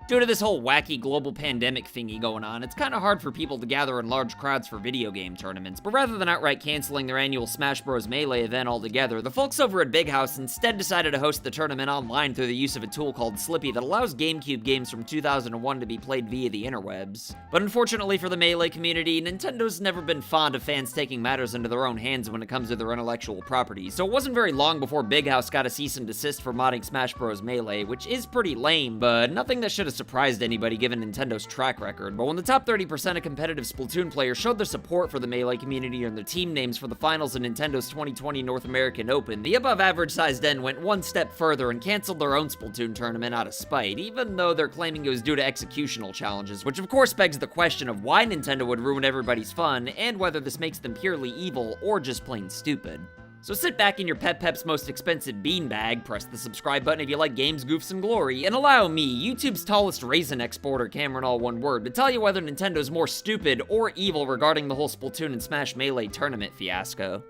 Due to this whole wacky global pandemic thingy going on, it's kinda hard for people to gather in large crowds for video game tournaments, but rather than outright canceling their annual Smash Bros. Melee event altogether, the folks over at Big House instead decided to host the tournament online through the use of a tool called Slippy that allows GameCube games from 2001 to be played via the interwebs. But unfortunately for the Melee community, Nintendo's never been fond of fans taking matters into their own hands when it comes to their intellectual property, so it wasn't very long before Big House got a cease and desist for modding Smash Bros. Melee, which is pretty lame, but nothing that should have surprised anybody given Nintendo's track record. But when the top 30% of competitive Splatoon players showed their support for the Melee community and their team names for the finals of Nintendo's 2020 North American Open, the above average sized end went one step further and canceled their own Splatoon tournament out of spite, even though they're claiming it was due to executional challenges, which of course begs the question of why Nintendo would ruin everybody's fun, and whether this makes them purely evil or just plain stupid. So sit back in your Pep's most expensive beanbag, press the subscribe button if you like games, goofs, and glory, and allow me, YouTube's tallest raisin exporter, CameronAllOneWord, to tell you whether Nintendo's more stupid or evil regarding the whole Splatoon and Smash Melee tournament fiasco.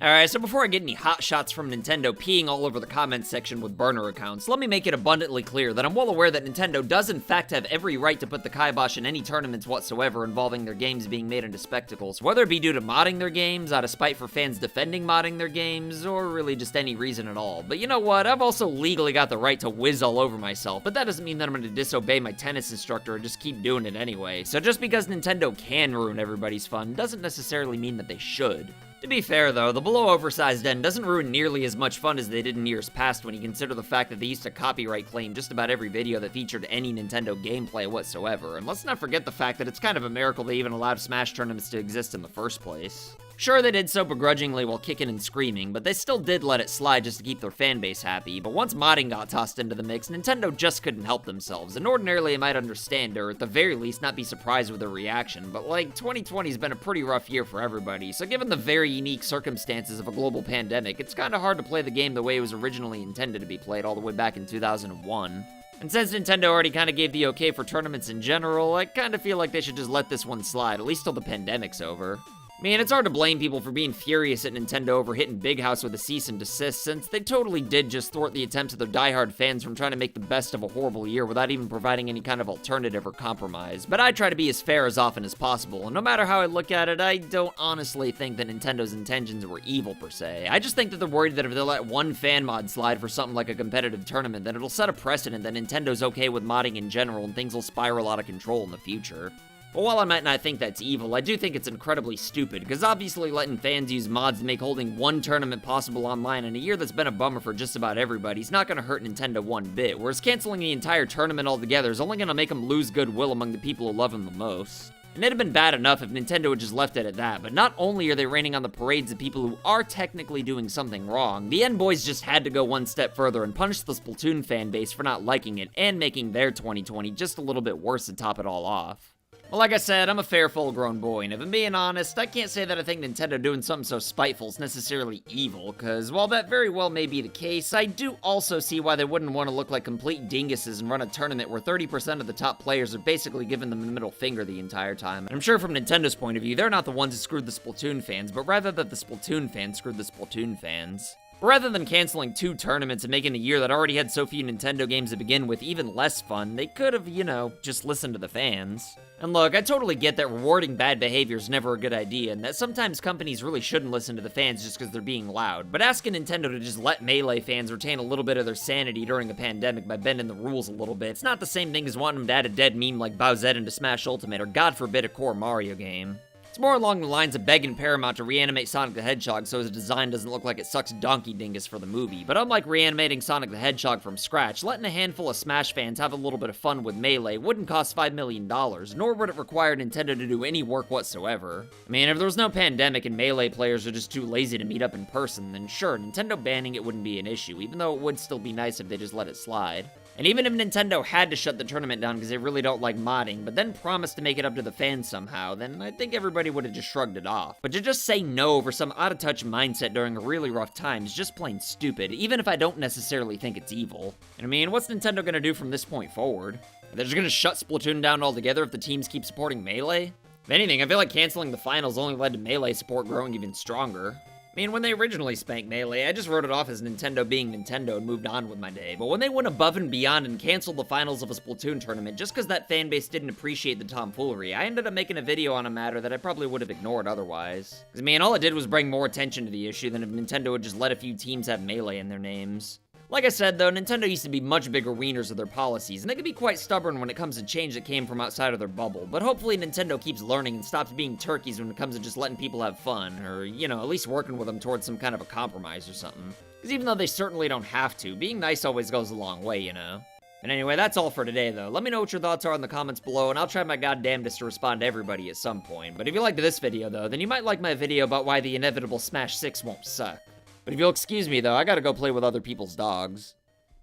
Alright, so before I get any hot shots from Nintendo peeing all over the comments section with burner accounts, let me make it abundantly clear that I'm well aware that Nintendo does in fact have every right to put the kibosh in any tournaments whatsoever involving their games being made into spectacles, whether it be due to modding their games, out of spite for fans defending modding their games, or really just any reason at all. But you know what, I've also legally got the right to whiz all over myself, but that doesn't mean that I'm going to disobey my tennis instructor and just keep doing it anyway. So just because Nintendo can ruin everybody's fun doesn't necessarily mean that they should. To be fair though, the below oversized end doesn't ruin nearly as much fun as they did in years past when you consider the fact that they used to copyright claim just about every video that featured any Nintendo gameplay whatsoever, and let's not forget the fact that it's kind of a miracle they even allowed Smash tournaments to exist in the first place. Sure, they did so begrudgingly while kicking and screaming, but they still did let it slide just to keep their fanbase happy. But once modding got tossed into the mix, Nintendo just couldn't help themselves, and ordinarily I might understand, or at the very least not be surprised with their reaction, but like, 2020's been a pretty rough year for everybody, so given the very unique circumstances of a global pandemic, it's kinda hard to play the game the way it was originally intended to be played all the way back in 2001. And since Nintendo already kinda gave the okay for tournaments in general, I kinda feel like they should just let this one slide, at least till the pandemic's over. I mean, it's hard to blame people for being furious at Nintendo over hitting Big House with a cease and desist, since they totally did just thwart the attempts of their diehard fans from trying to make the best of a horrible year without even providing any kind of alternative or compromise. But I try to be as fair as often as possible, and no matter how I look at it, I don't honestly think that Nintendo's intentions were evil per se. I just think that they're worried that if they let one fan mod slide for something like a competitive tournament, then it'll set a precedent that Nintendo's okay with modding in general and things will spiral out of control in the future. But while I might not think that's evil, I do think it's incredibly stupid, because obviously letting fans use mods to make holding one tournament possible online in a year that's been a bummer for just about everybody is not going to hurt Nintendo one bit, whereas canceling the entire tournament altogether is only going to make them lose goodwill among the people who love them the most. And it'd have been bad enough if Nintendo had just left it at that, but not only are they raining on the parades of people who are technically doing something wrong, the N-Boys just had to go one step further and punish the Splatoon fanbase for not liking it and making their 2020 just a little bit worse to top it all off. Well, like I said, I'm a fair, full-grown boy, and if I'm being honest, I can't say that I think Nintendo doing something so spiteful is necessarily evil, because while that very well may be the case, I do also see why they wouldn't want to look like complete dinguses and run a tournament where 30% of the top players are basically giving them the middle finger the entire time. And I'm sure from Nintendo's point of view, they're not the ones who screwed the Splatoon fans, but rather that the Splatoon fans screwed the Splatoon fans. Rather than canceling 2 tournaments and making a year that already had so few Nintendo games to begin with even less fun, they could have, you know, just listened to the fans. And look, I totally get that rewarding bad behavior is never a good idea, and that sometimes companies really shouldn't listen to the fans just because they're being loud, but asking Nintendo to just let Melee fans retain a little bit of their sanity during a pandemic by bending the rules a little bit, it's not the same thing as wanting them to add a dead meme like Bowsette into Smash Ultimate, or God forbid a core Mario game. It's more along the lines of begging Paramount to reanimate Sonic the Hedgehog so his design doesn't look like it sucks donkey dingus for the movie. But unlike reanimating Sonic the Hedgehog from scratch, letting a handful of Smash fans have a little bit of fun with Melee wouldn't cost $5 million, nor would it require Nintendo to do any work whatsoever. I mean, if there was no pandemic and Melee players are just too lazy to meet up in person, then sure, Nintendo banning it wouldn't be an issue, even though it would still be nice if they just let it slide. And even if Nintendo had to shut the tournament down because they really don't like modding, but then promised to make it up to the fans somehow, then I think everybody would have just shrugged it off. But to just say no over some out-of-touch mindset during a really rough time is just plain stupid, even if I don't necessarily think it's evil. And I mean, what's Nintendo gonna do from this point forward? They're just gonna shut Splatoon down altogether if the teams keep supporting Melee? If anything, I feel like canceling the finals only led to Melee support growing even stronger. I mean, when they originally spanked Melee, I just wrote it off as Nintendo being Nintendo and moved on with my day. But when they went above and beyond and canceled the finals of a Splatoon tournament just because that fanbase didn't appreciate the tomfoolery, I ended up making a video on a matter that I probably would have ignored otherwise. Because, I mean, all it did was bring more attention to the issue than if Nintendo had just let a few teams have Melee in their names. Like I said, though, Nintendo used to be much bigger wieners of their policies, and they can be quite stubborn when it comes to change that came from outside of their bubble, but hopefully Nintendo keeps learning and stops being turkeys when it comes to just letting people have fun, or, you know, at least working with them towards some kind of a compromise or something. Because even though they certainly don't have to, being nice always goes a long way, you know? And anyway, that's all for today, though. Let me know what your thoughts are in the comments below, and I'll try my goddamnedest to respond to everybody at some point. But if you liked this video, though, then you might like my video about why the inevitable Smash 6 won't suck. But if you'll excuse me, though, I gotta go play with other people's dogs.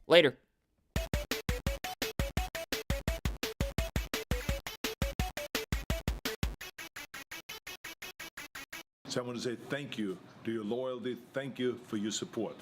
Later. So I want to say thank you to your loyalty, thank you for your support.